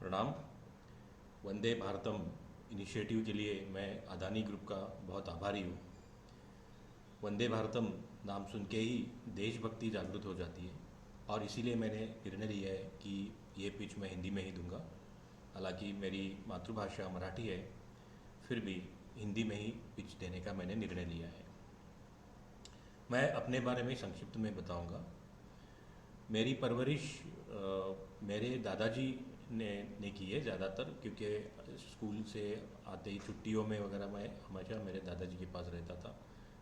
प्रणाम। वंदे भारतम इनिशिएटिव के लिए मैं अदानी ग्रुप का बहुत आभारी हूँ। वंदे भारतम नाम सुन के ही देशभक्ति जागृत हो जाती है और इसीलिए मैंने निर्णय लिया है कि ये पिच मैं हिंदी में ही दूंगा। हालांकि मेरी मातृभाषा मराठी है, फिर भी हिंदी में ही पिच देने का मैंने निर्णय लिया है। मैं अपने बारे में संक्षिप्त में बताऊंगा। मेरी परवरिश मेरे दादाजी ने की है ज़्यादातर, क्योंकि स्कूल से आते ही छुट्टियों में वगैरह मैं हमेशा मेरे दादाजी के पास रहता था।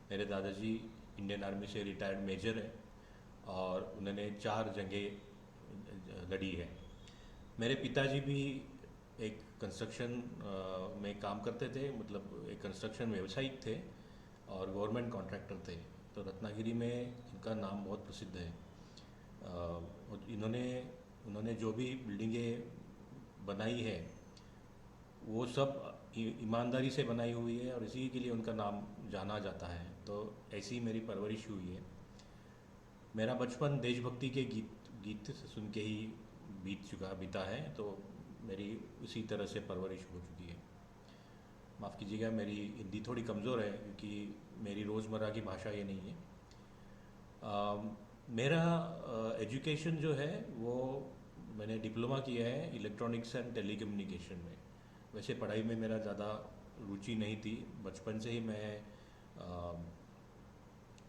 मेरे दादाजी इंडियन आर्मी से रिटायर्ड मेजर है और उन्होंने 4 जंगें लड़ी है। मेरे पिताजी भी एक कंस्ट्रक्शन में काम करते थे, मतलब एक कंस्ट्रक्शन व्यवसायिक थे और गवर्नमेंट कॉन्ट्रैक्टर थे। तो रत्नागिरी में इनका नाम बहुत प्रसिद्ध है। इन्होंने उन्होंने जो भी बिल्डिंगें बनाई है वो सब ईमानदारी से बनाई हुई है और इसी के लिए उनका नाम जाना जाता है। तो ऐसी मेरी परवरिश हुई है। मेरा बचपन देशभक्ति के गीत सुन के ही बीता है, तो मेरी उसी तरह से परवरिश हो चुकी है। माफ़ कीजिएगा, मेरी हिंदी थोड़ी कमज़ोर है क्योंकि मेरी रोज़मर्रा की भाषा ये नहीं है। मेरा एजुकेशन जो है वो मैंने डिप्लोमा किया है इलेक्ट्रॉनिक्स एंड टेलीकम्युनिकेशन में। वैसे पढ़ाई में मेरा ज़्यादा रुचि नहीं थी। बचपन से ही मैं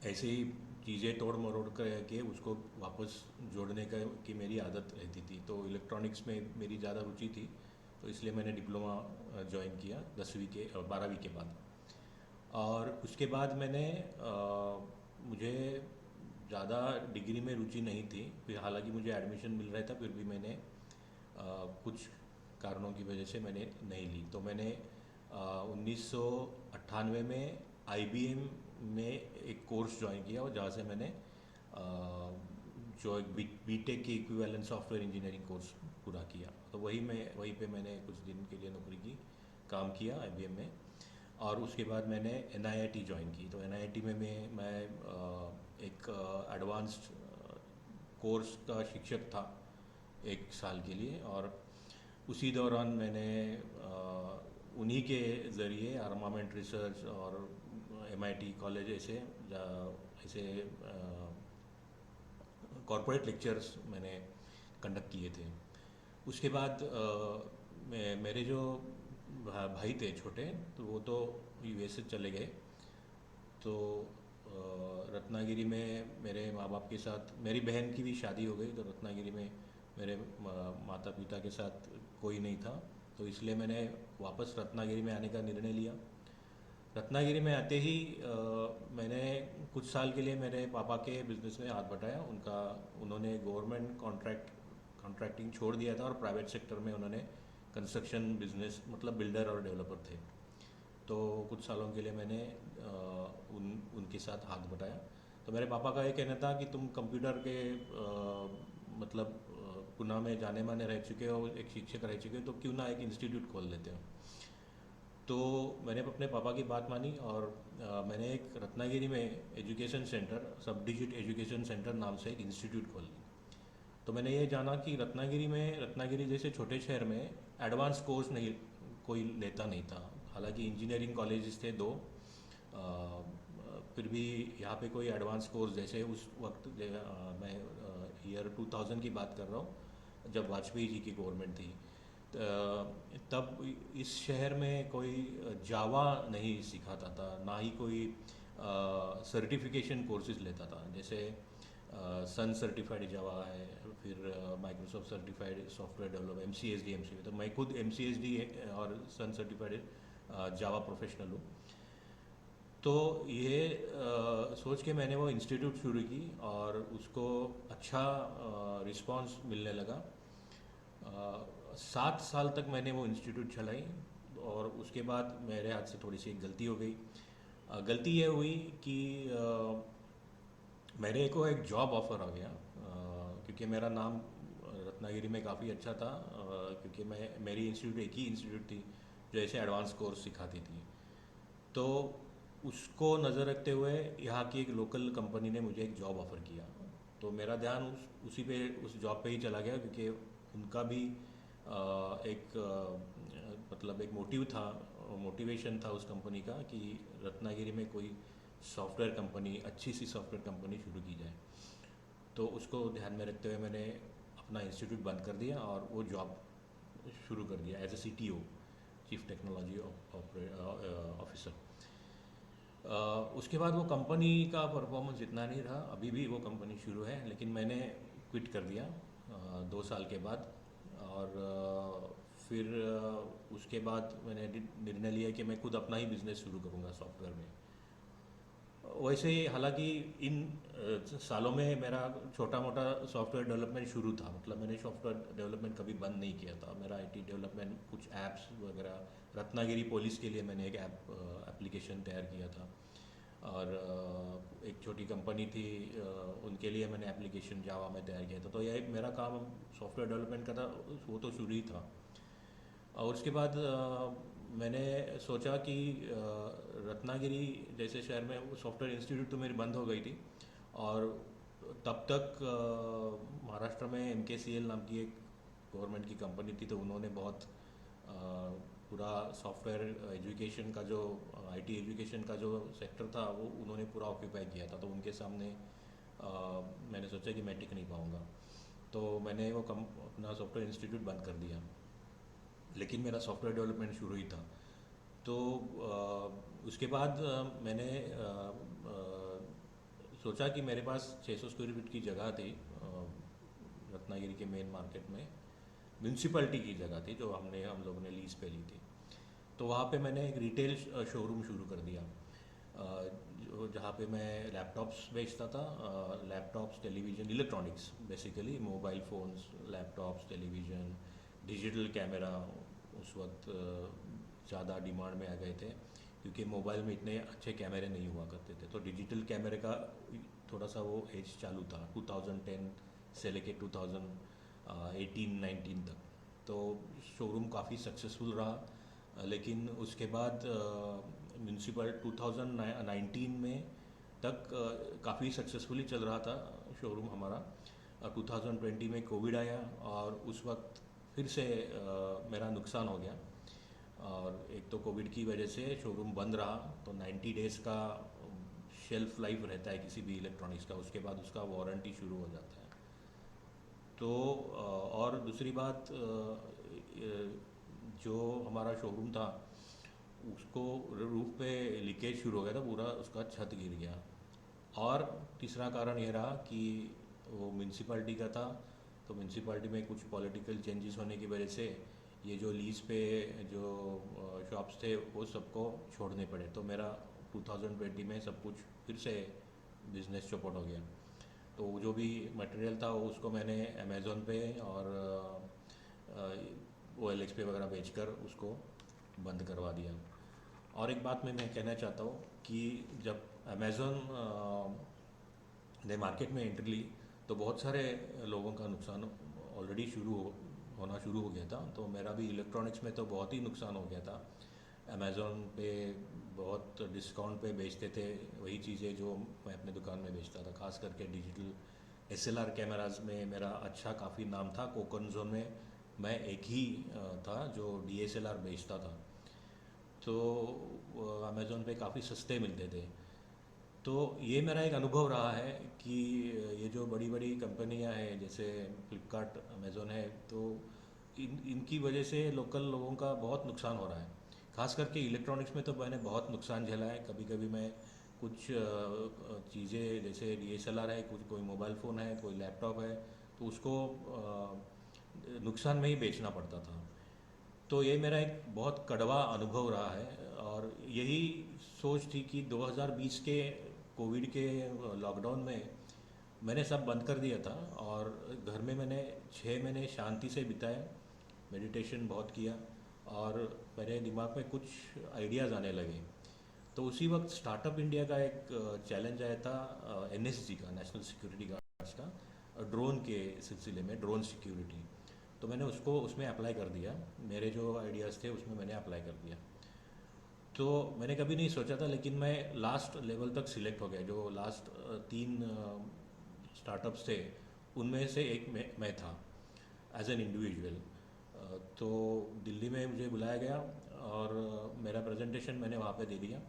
ऐसे ही चीज़ें तोड़ मरोड़ के उसको वापस जोड़ने की मेरी आदत रहती थी। तो इलेक्ट्रॉनिक्स में मेरी ज़्यादा रुचि थी, तो इसलिए मैंने डिप्लोमा ज्वाइन किया 10वीं के 12वीं के बाद। और उसके बाद मैंने मुझे ज़्यादा डिग्री में रुचि नहीं थी, फिर हालांकि मुझे एडमिशन मिल रहा था, फिर भी मैंने कुछ कारणों की वजह से मैंने नहीं ली। तो मैंने 1998 में IBM में एक कोर्स ज्वाइन किया और जहाँ से मैंने जो एक बीटेक की इक्विवेलेंट सॉफ्टवेयर इंजीनियरिंग कोर्स पूरा किया। तो वहीं पे मैंने कुछ दिन के लिए नौकरी की, काम किया IBM में। और उसके बाद मैंने NIIT ज्वाइन की। तो NIIT में मैं एक एडवांस्ड कोर्स का शिक्षक था 1 साल के लिए। और उसी दौरान मैंने उन्हीं के ज़रिए आर्मामेंट रिसर्च और MIT कॉलेज ऐसे कॉरपोरेट लेक्चर्स मैंने कंडक्ट किए थे। उसके बाद मेरे जो भाई थे छोटे, तो वो तो US से चले गए। तो रत्नागिरी में मेरे माँ बाप के साथ मेरी बहन की भी शादी हो गई, तो रत्नागिरी में मेरे माता पिता के साथ कोई नहीं था। तो इसलिए मैंने वापस रत्नागिरी में आने का निर्णय लिया। रत्नागिरी में आते ही मैंने कुछ साल के लिए मेरे पापा के बिज़नेस में हाथ बटाया। उन्होंने गवर्नमेंट कॉन्ट्रैक्टिंग छोड़ दिया था और प्राइवेट सेक्टर में उन्होंने कंस्ट्रक्शन बिजनेस, मतलब बिल्डर और डेवलपर थे। तो कुछ सालों के लिए मैंने उनके साथ हाथ बटाया। तो मेरे पापा का ये कहना था कि तुम कंप्यूटर के मतलब पुणे में जाने माने रह चुके हो, एक शिक्षक रह चुके हो, तो क्यों ना एक इंस्टीट्यूट खोल लेते हो। तो मैंने अपने पापा की बात मानी और मैंने एक रत्नागिरी में एजुकेशन सेंटर, सब डिजिट एजुकेशन सेंटर नाम से एक इंस्टीट्यूट खोल ली। तो मैंने ये जाना कि रत्नागिरी जैसे छोटे शहर में एडवांस कोर्स नहीं कोई लेता नहीं था। हालांकि इंजीनियरिंग कॉलेजेस थे 2, फिर भी यहाँ पे कोई एडवांस कोर्स, जैसे उस वक्त मैं ईयर 2000 की बात कर रहा हूँ जब वाजपेयी जी की गवर्नमेंट थी, तब इस शहर में कोई जावा नहीं सिखाता था, ना ही कोई सर्टिफिकेशन कोर्सेज लेता था। जैसे सन सर्टिफाइड जावा है, फिर Microsoft certified software developer MCSD। तो मैं खुद MCSD और सन सर्टिफाइड जावा प्रोफेशनल हूँ। तो ये सोच के मैंने वो इंस्टीट्यूट शुरू की और उसको अच्छा रिस्पांस मिलने लगा। 7 साल तक मैंने वो इंस्टीट्यूट चलाई और उसके बाद मेरे हाथ से थोड़ी सी एक गलती हो गई। गलती ये हुई कि मेरे को एक जॉब ऑफ़र आ गया, क्योंकि मेरा नाम रत्नागिरी में काफ़ी अच्छा था, क्योंकि मेरी इंस्टीट्यूट एक ही इंस्टीट्यूट थी जो ऐसे एडवांस कोर्स सिखाती थी। तो उसको नज़र रखते हुए यहाँ की एक लोकल कंपनी ने मुझे एक जॉब ऑफ़र किया। तो मेरा ध्यान उस जॉब पे ही चला गया, क्योंकि उनका भी एक मतलब एक मोटिव था, मोटिवेशन था उस कंपनी का कि रत्नागिरी में कोई सॉफ्टवेयर कंपनी, अच्छी सी सॉफ्टवेयर कंपनी शुरू की जाए। तो उसको ध्यान में रखते हुए मैंने अपना इंस्टीट्यूट बंद कर दिया और वो जॉब शुरू कर दिया as a CTO, chief technology officer. उसके बाद वो कंपनी का परफॉर्मेंस इतना नहीं रहा, अभी भी वो कंपनी शुरू है लेकिन मैंने क्विट कर दिया 2 साल के बाद। और फिर उसके बाद मैंने निर्णय लिया कि मैं खुद अपना ही बिजनेस शुरू करूँगा सॉफ्टवेयर में। वैसे ही हालांकि इन सालों में मेरा छोटा मोटा सॉफ्टवेयर डेवलपमेंट शुरू था, मतलब मैंने सॉफ्टवेयर डेवलपमेंट कभी बंद नहीं किया था। मेरा IT डेवलपमेंट, कुछ ऐप्स वगैरह, रत्नागिरी पुलिस के लिए मैंने एक एप्लीकेशन तैयार किया था। और एक छोटी कंपनी थी, उनके लिए मैंने एप्लीकेशन जावा में तैयार किया था। तो यह मेरा काम सॉफ्टवेयर डेवलपमेंट का था, वो तो शुरू ही था। और उसके बाद मैंने सोचा कि रत्नागिरी जैसे शहर में सॉफ्टवेयर इंस्टीट्यूट तो मेरी बंद हो गई थी। और तब तक महाराष्ट्र में MKCL नाम की एक गवर्नमेंट की कंपनी थी, तो उन्होंने बहुत पूरा सॉफ्टवेयर एजुकेशन का जो IT एजुकेशन का जो सेक्टर था वो उन्होंने पूरा ऑक्यूपाई किया था। तो उनके सामने मैंने सोचा कि मैं टिक नहीं पाऊँगा, तो मैंने वो अपना सॉफ्टवेयर इंस्टीट्यूट बंद कर दिया। लेकिन मेरा सॉफ्टवेयर डेवलपमेंट शुरू ही था। तो उसके बाद मैंने सोचा कि मेरे पास 600 स्क्वायर फीट की जगह थी रत्नागिरी के मेन मार्केट में, म्यूनसिपैलिटी की जगह थी जो हम लोगों ने लीज पे ली थी। तो वहाँ पे मैंने एक रिटेल शोरूम शुरू कर दिया, जहाँ पे मैं लैपटॉप्स बेचता था। Laptops, television, electronics, basically mobile phones, laptops, television, digital camera उस वक्त ज़्यादा डिमांड में आ गए थे, क्योंकि मोबाइल में इतने अच्छे कैमरे नहीं हुआ करते थे। तो डिजिटल कैमरे का थोड़ा सा वो एज चालू था 2010 से लेके 2018-19 तक। तो शोरूम काफ़ी सक्सेसफुल रहा। लेकिन उसके बाद म्यूनसिपल 2019 में तक काफ़ी सक्सेसफुली चल रहा था शोरूम हमारा। 2020 में कोविड आया और उस वक्त फिर से मेरा नुकसान हो गया। और एक तो कोविड की वजह से शोरूम बंद रहा, तो 90 डेज़ का शेल्फ लाइफ रहता है किसी भी इलेक्ट्रॉनिक्स का, उसके बाद उसका वारंटी शुरू हो जाता है। तो और दूसरी बात, जो हमारा शोरूम था उसको रूफ पे लीकेज शुरू हो गया था, पूरा उसका छत गिर गया। और तीसरा कारण ये रहा कि वो म्यूनसिपैलिटी का था, तो म्यूनसिपैलिटी में कुछ पॉलिटिकल चेंजेस होने की वजह से ये जो लीज पे जो शॉप्स थे वो सबको छोड़ने पड़े। तो मेरा 2020 में सब कुछ फिर से बिजनेस चौपट हो गया। तो जो भी मटेरियल था वो उसको मैंने अमेज़ोन पे और OLX पे वगैरह बेचकर उसको बंद करवा दिया। और एक बात मैं कहना चाहता हूँ कि जब अमेज़ोन ने मार्केट में एंट्री ली तो बहुत सारे लोगों का नुकसान ऑलरेडी होना शुरू हो गया था। तो मेरा भी इलेक्ट्रॉनिक्स में तो बहुत ही नुकसान हो गया था। अमेज़ोन पे बहुत डिस्काउंट पे बेचते थे वही चीज़ें जो मैं अपने दुकान में बेचता था। खास करके डिजिटल SLR कैमराज में मेरा अच्छा काफ़ी नाम था। कोकन जोन में मैं एक ही था जो DSLR बेचता था। तो अमेज़ोन पे काफ़ी सस्ते मिलते थे। तो ये मेरा एक अनुभव रहा है कि ये जो बड़ी बड़ी कंपनियां हैं जैसे फ्लिपकार्ट, अमेज़ोन है, तो इनकी वजह से लोकल लोगों का बहुत नुकसान हो रहा है। खास करके इलेक्ट्रॉनिक्स में तो मैंने बहुत नुकसान झेला है। कभी कभी मैं कुछ चीज़ें जैसे DSLR है, कोई मोबाइल फ़ोन है, कोई लैपटॉप है, तो उसको नुकसान में ही बेचना पड़ता था। तो ये मेरा एक बहुत कड़वा अनुभव रहा है। और यही सोच थी कि 2020 के कोविड के लॉकडाउन में मैंने सब बंद कर दिया था और घर में मैंने 6 महीने शांति से बिताए, मेडिटेशन बहुत किया और मेरे दिमाग में कुछ आइडियाज़ आने लगे। तो उसी वक्त स्टार्टअप इंडिया का एक चैलेंज आया था, NSG का, नेशनल सिक्योरिटी गार्ड्स का, ड्रोन के सिलसिले में, ड्रोन सिक्योरिटी। तो मैंने उसको उसमें अप्लाई कर दिया। मेरे जो आइडियाज़ थे उसमें मैंने अप्लाई कर दिया। तो मैंने कभी नहीं सोचा था, लेकिन मैं लास्ट लेवल तक सिलेक्ट हो गया। जो लास्ट 3 स्टार्टअप्स थे उनमें से एक मैं था एज एन इंडिविजुअल। तो दिल्ली में मुझे बुलाया गया और मेरा प्रेजेंटेशन मैंने वहाँ पे दे दिया।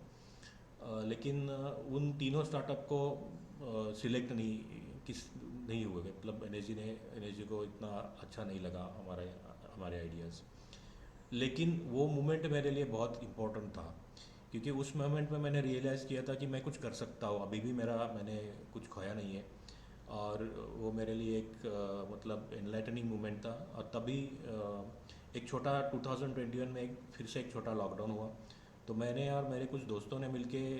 लेकिन उन तीनों स्टार्टअप को सिलेक्ट नहीं हुए, मतलब एनर्जी को इतना अच्छा नहीं लगा हमारे आइडियाज़। लेकिन वो मोमेंट मेरे लिए बहुत इम्पोर्टेंट था, क्योंकि उस मोमेंट में मैंने रियलाइज़ किया था कि मैं कुछ कर सकता हूँ, अभी भी मैंने कुछ खोया नहीं है। और वो मेरे लिए एक मतलब एनलाइटनिंग मोमेंट था। और तभी एक छोटा 2021 में फिर से एक छोटा लॉकडाउन हुआ। तो मैंने और मेरे कुछ दोस्तों ने मिलके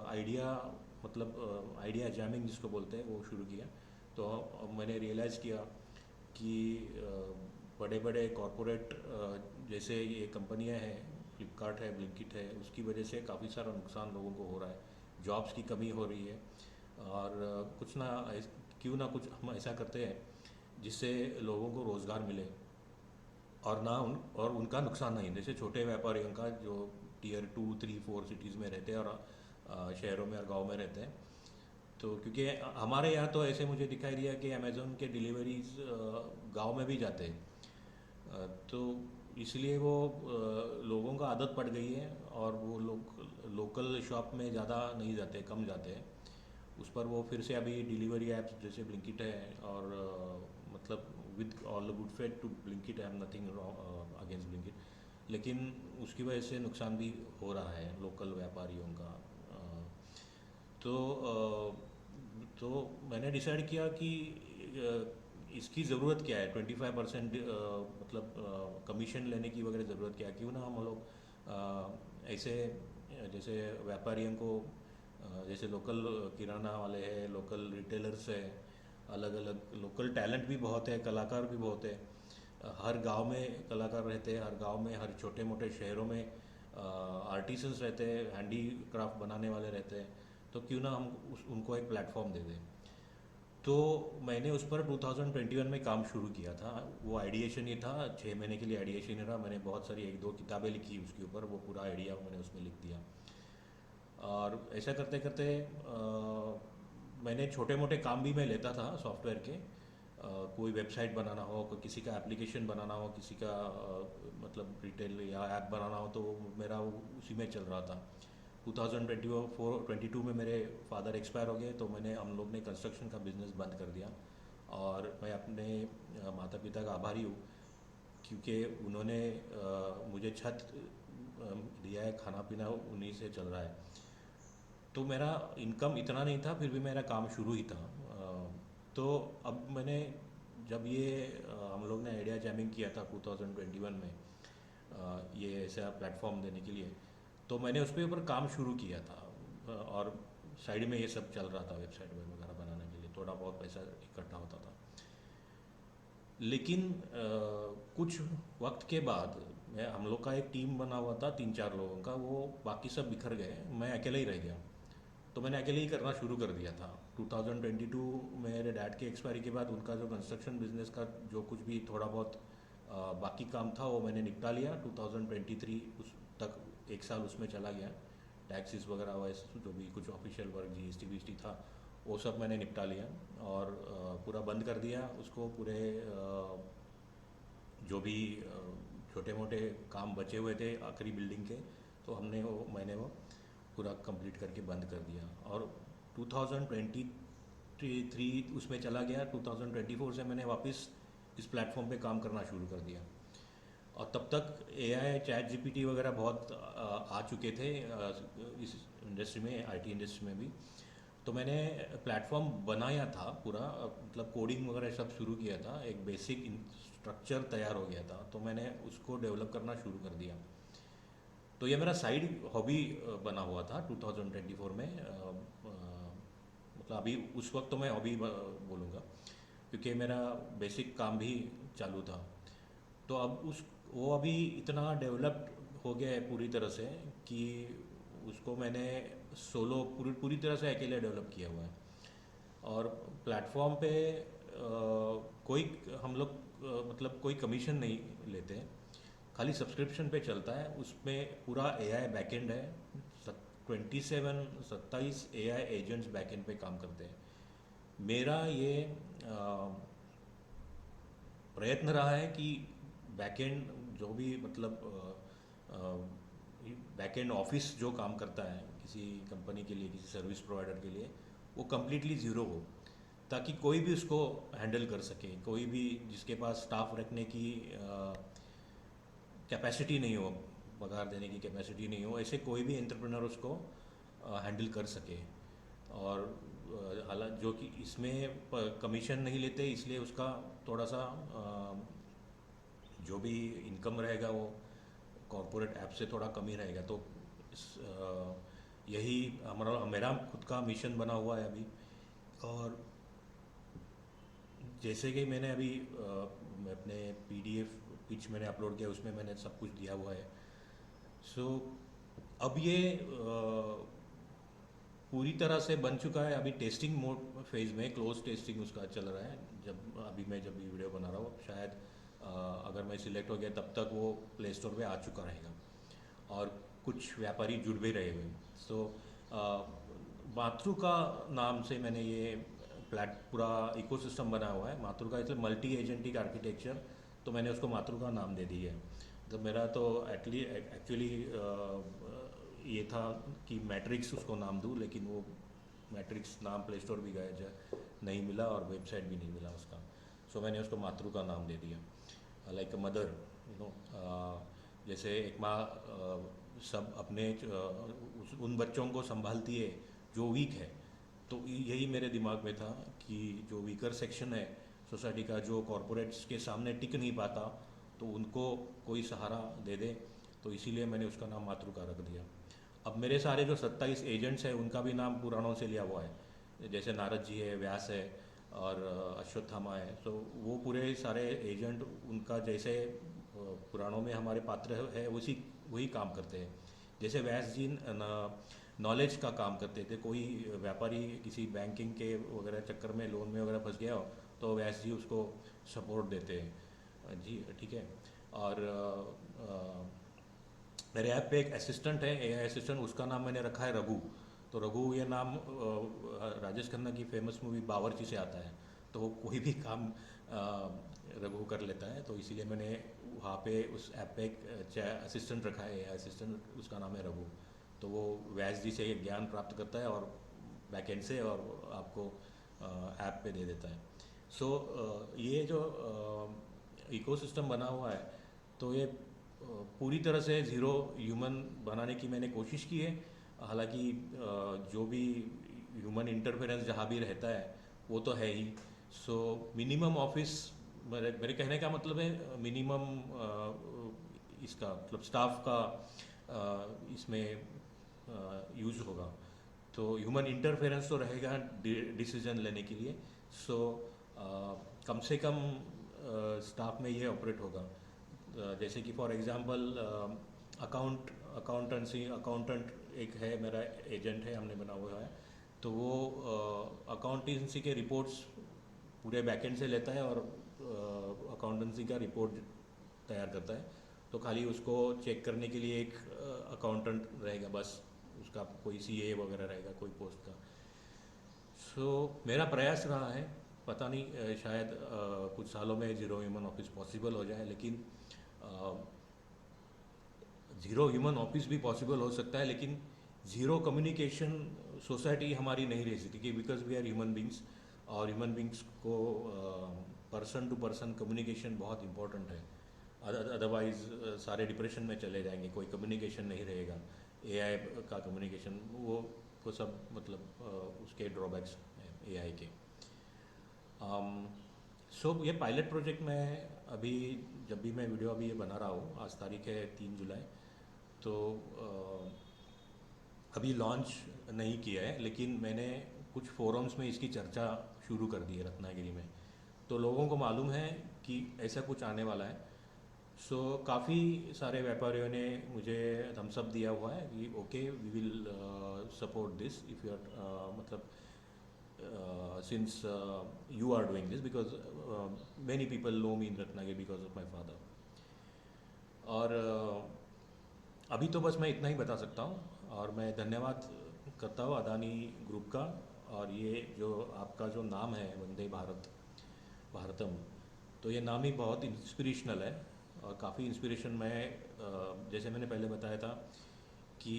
आइडिया मतलब आइडिया जैमिंग जिसको बोलते हैं वो शुरू किया। तो मैंने रियलाइज़ किया कि बड़े बड़े कॉरपोरेट जैसे ये कंपनियां हैं, फ्लिपकार्ट है, ब्लिंकिट है, उसकी वजह से काफ़ी सारा नुकसान लोगों को हो रहा है, जॉब्स की कमी हो रही है। और कुछ ना क्यों ना कुछ हम ऐसा करते हैं जिससे लोगों को रोज़गार मिले और और उनका नुकसान नहीं। जैसे छोटे व्यापारियों का जो टियर 2, 3, 4 सिटीज़ में रहते हैं और शहरों में और गांव में रहते हैं। तो क्योंकि हमारे यहाँ तो ऐसे मुझे दिखाई दिया कि अमेज़ोन के डिलीवरीज गांव में भी जाते हैं। तो इसलिए वो लोगों का आदत पड़ गई है और वो लोग लोकल शॉप में ज़्यादा नहीं जाते, कम जाते हैं उस पर। वो फिर से अभी डिलीवरी ऐप्स जैसे ब्लिंकिट है और मतलब with all the good faith to Blinkit, I am nothing against Blinkit, लेकिन उसकी वजह से नुकसान भी हो रहा है लोकल व्यापारियों का। तो तो मैंने डिसाइड किया कि इसकी ज़रूरत क्या है, 25% मतलब कमीशन लेने की वगैरह ज़रूरत क्या है। क्यों ना हम लोग ऐसे जैसे व्यापारियों को जैसे लोकल किराना वाले हैं, लोकल रिटेलर्स है, अलग अलग लोकल टैलेंट भी बहुत है, कलाकार भी बहुत है। हर गांव में कलाकार रहते हैं, हर गांव में, हर छोटे मोटे शहरों में आर्टिसंस रहते हैं, हैंडी क्राफ्ट बनाने वाले रहते हैं। तो क्यों ना हम उनको एक प्लेटफॉर्म दे दें। तो मैंने उस पर 2021 में काम शुरू किया था। वो आइडिएशन ही था, 6 महीने के लिए आइडिएशन ही रहा। मैंने बहुत सारी 1-2 किताबें लिखी उसके ऊपर, वो पूरा आइडिया मैंने उसमें लिख दिया। और ऐसा करते करते मैंने छोटे मोटे काम भी मैं लेता था सॉफ्टवेयर के। कोई वेबसाइट बनाना हो, कोई किसी का एप्लीकेशन बनाना हो, किसी का मतलब रिटेल या ऐप बनाना हो, तो मेरा उसी में चल रहा था। 2022 में मेरे फादर एक्सपायर हो गए, तो हम लोग ने कंस्ट्रक्शन का बिज़नेस बंद कर दिया। और मैं अपने माता पिता का आभारी हूँ, क्योंकि उन्होंने मुझे छत दिया है, खाना पीना उन्हीं से चल रहा है। तो मेरा इनकम इतना नहीं था, फिर भी मेरा काम शुरू ही था। तो अब मैंने जब ये हम लोग ने आइडिया जैमिंग किया था 2021 में, ये ऐसा प्लेटफॉर्म देने के लिए, तो मैंने उस पर ऊपर काम शुरू किया था। और साइड में ये सब चल रहा था, वेबसाइट वगैरह बनाने के लिए थोड़ा बहुत पैसा इकट्ठा होता था। लेकिन कुछ वक्त के बाद हम लोग का एक टीम बना हुआ था 3-4 लोगों का, वो बाकी सब बिखर गए, मैं अकेला ही रह गया। तो मैंने अकेले ही करना शुरू कर दिया था। 2022 मेरे डैड के एक्सपायरी के बाद उनका जो कंस्ट्रक्शन बिजनेस का जो कुछ भी थोड़ा बहुत बाकी काम था वो मैंने निपटा लिया। 2023 उस तक 1 साल उसमें चला गया। टैक्सेस वगैरह वैसे जो भी कुछ ऑफिशियल वर्क जीएसटी वीएसटी था वो सब मैंने निपटा लिया और पूरा बंद कर दिया उसको। पूरे जो भी छोटे मोटे काम बचे हुए थे आखिरी बिल्डिंग के, तो मैंने वो पूरा कंप्लीट करके बंद कर दिया। और 2023 उसमें चला गया। 2024 से मैंने वापस इस प्लेटफॉर्म पे काम करना शुरू कर दिया। और तब तक एआई, चैट जीपीटी वगैरह बहुत आ चुके थे इस इंडस्ट्री में, आईटी इंडस्ट्री में भी। तो मैंने प्लेटफॉर्म बनाया था पूरा, मतलब कोडिंग वगैरह सब शुरू किया था, एक बेसिक स्ट्रक्चर तैयार हो गया था। तो मैंने उसको डेवलप करना शुरू कर दिया। तो ये मेरा साइड हॉबी बना हुआ था 2024 में। मतलब अभी उस वक्त तो मैं हॉबी बोलूँगा, क्योंकि मेरा बेसिक काम भी चालू था। तो अब वो अभी इतना डेवलप्ड हो गया है पूरी तरह से कि उसको मैंने सोलो पूरी तरह से अकेले डेवलप किया हुआ है। और प्लेटफॉर्म पे कोई हम लोग मतलब कोई कमीशन नहीं लेते, खाली सब्सक्रिप्शन पे चलता है। उसमें पूरा एआई बैकएंड है, 27 एआई एजेंट्स बैकएंड पे काम करते हैं। मेरा ये प्रयत्न रहा है कि बैकएंड जो भी मतलब बैकएंड ऑफिस जो काम करता है किसी कंपनी के लिए, किसी सर्विस प्रोवाइडर के लिए, वो कम्प्लीटली ज़ीरो हो, ताकि कोई भी उसको हैंडल कर सके। कोई भी जिसके पास स्टाफ रखने की कैपेसिटी नहीं हो, पगार देने की कैपेसिटी नहीं हो, ऐसे कोई भी एंटरप्रेन्योर उसको हैंडल कर सके। और हालांकि जो कि इसमें कमीशन नहीं लेते, इसलिए उसका थोड़ा सा जो भी इनकम रहेगा वो कॉरपोरेट ऐप से थोड़ा कम ही रहेगा। तो यही हमारा मेरा खुद का मिशन बना हुआ है अभी। और जैसे कि मैंने अभी अपने पीडीएफ पिच मैंने अपलोड किया, उसमें मैंने सब कुछ दिया हुआ है। सो अब ये पूरी तरह से बन चुका है। अभी टेस्टिंग मोड फेज़ में, क्लोज टेस्टिंग उसका चल रहा है। जब भी वीडियो बना रहा हूँ, शायद अगर मैं सिलेक्ट हो गया तब तक वो प्ले स्टोर पे आ चुका रहेगा और कुछ व्यापारी जुड़ भी रहे हुए। सो मातृका नाम से मैंने ये पूरा इकोसिस्टम बना हुआ है। मातृका इसलिए मल्टी एजेंटिक आर्किटेक्चर, तो मैंने उसको मातृका नाम दे दी है। तो मेरा तो एक्चुअली ये था कि मैट्रिक्स उसको नाम दूँ, लेकिन वो मैट्रिक्स नाम प्ले स्टोर भी गया नहीं मिला और वेबसाइट भी नहीं मिला उसका। सो मैंने उसको मातृका नाम दे दिया, like a mother, you know. जैसे एक माँ सब अपने उन बच्चों को संभालती है जो वीक है, तो यही मेरे दिमाग में था कि जो वीकर सेक्शन है सोसाइटी का, जो कॉरपोरेट्स के सामने टिक नहीं पाता, तो उनको कोई सहारा दे दे। तो इसीलिए मैंने उसका नाम मातृका रख दिया। अब मेरे सारे जो 27 एजेंट्स हैं उनका भी नाम पुराणों से लिया हुआ है। जैसे नारद जी है, व्यास है और अश्वत्थामा है। तो वो पूरे सारे एजेंट, उनका जैसे पुराणों में हमारे पात्र है उसी वही काम करते हैं। जैसे व्यास जी नॉलेज का काम करते थे। कोई व्यापारी किसी बैंकिंग के वगैरह चक्कर में लोन में वगैरह फंस गया हो, तो व्यास जी उसको सपोर्ट देते हैं जी, ठीक है। और मेरे ऐप पे एक असिस्टेंट है, एआई असिस्टेंट, उसका नाम मैंने रखा है रघु। तो रघु ये नाम राजेश खन्ना की फेमस मूवी बावर्ची से आता है। तो वो कोई भी काम रघु कर लेता है, तो इसीलिए मैंने वहाँ पे उस ऐप पे एक असिस्टेंट रखा है, एआई असिस्टेंट, उसका नाम है रघु। तो वो व्यास जी से ज्ञान प्राप्त करता है और बैकएंड से, और आपको ऐप पे दे देता है। सो ये जो इकोसिस्टम बना हुआ है, तो ये पूरी तरह से ज़ीरो ह्यूमन बनाने की मैंने कोशिश की है। हालांकि जो भी ह्यूमन इंटरफेरेंस जहाँ भी रहता है वो तो है ही। सो मिनिमम ऑफिस, मेरे कहने का मतलब है मिनिमम इसका मतलब स्टाफ का इसमें यूज़ होगा। तो ह्यूमन इंटरफेरेंस तो रहेगा डिसीजन लेने के लिए। सो कम से कम स्टाफ में ये ऑपरेट होगा। जैसे कि फॉर एग्जांपल अकाउंटेंट एक है, मेरा एजेंट है, हमने बना हुआ है। तो वो अकाउंटेंसी के रिपोर्ट्स पूरे बैकएंड से लेता है और अकाउंटेंसी का रिपोर्ट तैयार करता है। तो खाली उसको चेक करने के लिए एक अकाउंटेंट रहेगा बस, उसका कोई सीए वगैरह रहेगा कोई पोस्ट का। सो मेरा प्रयास रहा है, पता नहीं शायद कुछ सालों में ज़ीरो ह्यूमन ऑफिस पॉसिबल हो जाए। लेकिन ज़ीरो ह्यूमन ऑफिस भी पॉसिबल हो सकता है, लेकिन ज़ीरो कम्युनिकेशन सोसाइटी हमारी नहीं रह सकती, because we are human beings. और ह्यूमन बींग्स को पर्सन टू पर्सन कम्युनिकेशन बहुत इंपॉर्टेंट है। अदरवाइज सारे डिप्रेशन में चले जाएंगे, कोई कम्युनिकेशन नहीं रहेगा। एआई का कम्युनिकेशन वो सब मतलब उसके ड्रॉबैक्स हैं एआई के। सो ये पायलट प्रोजेक्ट में अभी, जब भी मैं वीडियो अभी ये बना रहा हूँ, आज तारीख है 3 जुलाई, तो अभी लॉन्च नहीं किया है, लेकिन मैंने कुछ फोरम्स में इसकी चर्चा शुरू कर दी है रत्नागिरी में। तो लोगों को मालूम है कि ऐसा कुछ आने वाला है। सो काफ़ी सारे व्यापारियों ने मुझे थम्स अप दिया हुआ है कि okay, we will support this if you are मतलब since you are doing this, because many people know me in Ratnagiri because of my father. और अभी तो बस मैं इतना ही बता सकता हूँ। और मैं धन्यवाद करता हूँ अदानी ग्रुप का। और ये जो आपका जो नाम है वंदे भारत भारतम, तो ये नाम ही बहुत इंस्पिरेशनल है। और काफ़ी इंस्पिरेशन मैं जैसे मैंने पहले बताया था कि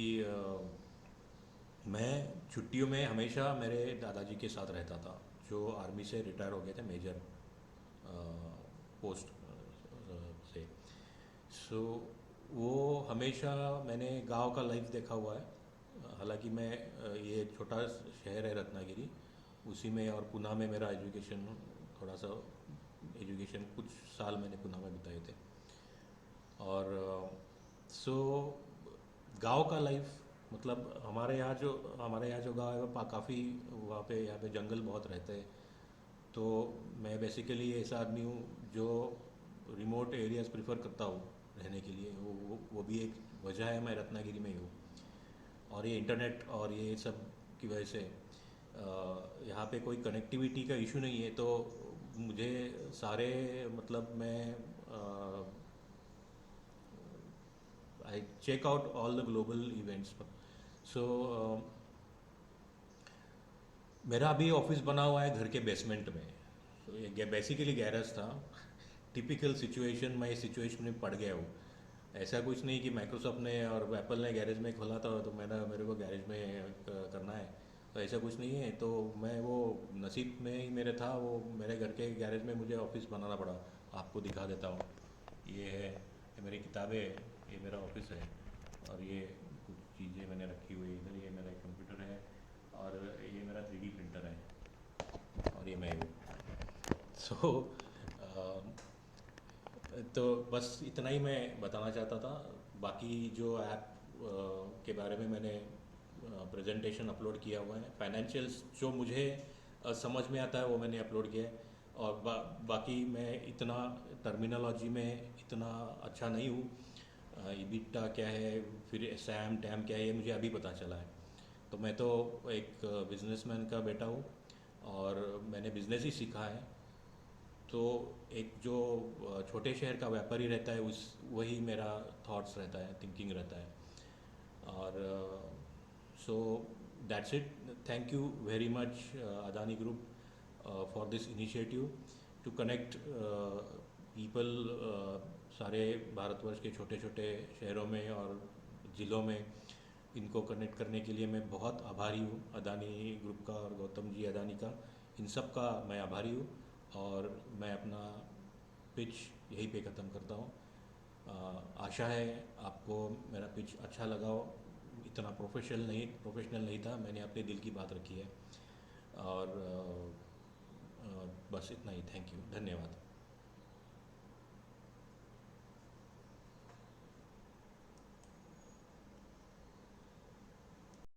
मैं छुट्टियों में हमेशा मेरे दादाजी के साथ रहता था, जो आर्मी से रिटायर हो गए थे, मेजर पोस्ट से। सो वो हमेशा मैंने गांव का लाइफ देखा हुआ है। हालांकि मैं ये छोटा शहर है रत्नागिरी, उसी में, और पुणे में मेरा एजुकेशन, थोड़ा सा एजुकेशन कुछ साल मैंने पुणे में बिताए थे। और सो गांव का लाइफ, मतलब हमारे यहाँ जो गांव है वो काफ़ी, वहाँ पे यहाँ पे जंगल बहुत रहते हैं। तो मैं बेसिकली ऐसा आदमी हूँ जो रिमोट एरियाज़ प्रेफर करता हूँ रहने के लिए। वो भी एक वजह है मैं रत्नागिरी में ही हूँ। और ये इंटरनेट और ये सब की वजह से यहाँ पे कोई कनेक्टिविटी का इशू नहीं है, तो मुझे सारे, मतलब मैं I check out all the global events. So मेरा अभी ऑफिस बना हुआ है घर के बेसमेंट में। तो ये बेसिकली गैरेज था। टिपिकल सिचुएशन, मैं इस सिचुएशन में पड़ गया हूँ। ऐसा कुछ नहीं कि माइक्रोसॉफ्ट ने और एप्पल ने गैरेज में खोला था तो मेरे को गैरेज में करना है, तो ऐसा कुछ नहीं है। तो मैं वो नसीब में ही मेरे था, वो मेरे घर के गैरेज में मुझे ऑफिस बनाना पड़ा। आपको दिखा देता हूँ। ये मेरी किताबें, ये मेरा ऑफिस है। और ये कुछ चीज़ें मैंने रखी हुई इधर, ये मेरा कंप्यूटर है, और ये मेरा 3D प्रिंटर है, और ये मैं हूँ। सो तो बस इतना ही मैं बताना चाहता था। बाकी जो ऐप के बारे में मैंने प्रेजेंटेशन अपलोड किया हुआ है, फाइनेंशियल्स जो मुझे समझ में आता है वो मैंने अपलोड किया है। और बाकी मैं इतना टर्मिनोलॉजी में इतना अच्छा नहीं हूँ। ईबिटा क्या है, फिर सैम टैम क्या है, ये मुझे अभी पता चला है। तो मैं तो एक बिजनेसमैन का बेटा हूँ, और मैंने बिजनेस ही सीखा है। तो एक जो छोटे शहर का व्यापारी रहता है, उस वही मेरा थॉट्स रहता है, थिंकिंग रहता है। और so that's it. Thank you very much Adani group for this initiative to connect people सारे भारतवर्ष के छोटे छोटे शहरों में और ज़िलों में। इनको कनेक्ट करने के लिए मैं बहुत आभारी हूँ, अदानी ग्रुप का और गौतम जी अदानी का, इन सब का मैं आभारी हूँ। और मैं अपना पिच यहीं पे ख़त्म करता हूँ। आशा है आपको मेरा पिच अच्छा लगा हो। इतना प्रोफेशनल नहीं था, मैंने अपने दिल की बात रखी है। और बस इतना ही। थैंक यू, धन्यवाद।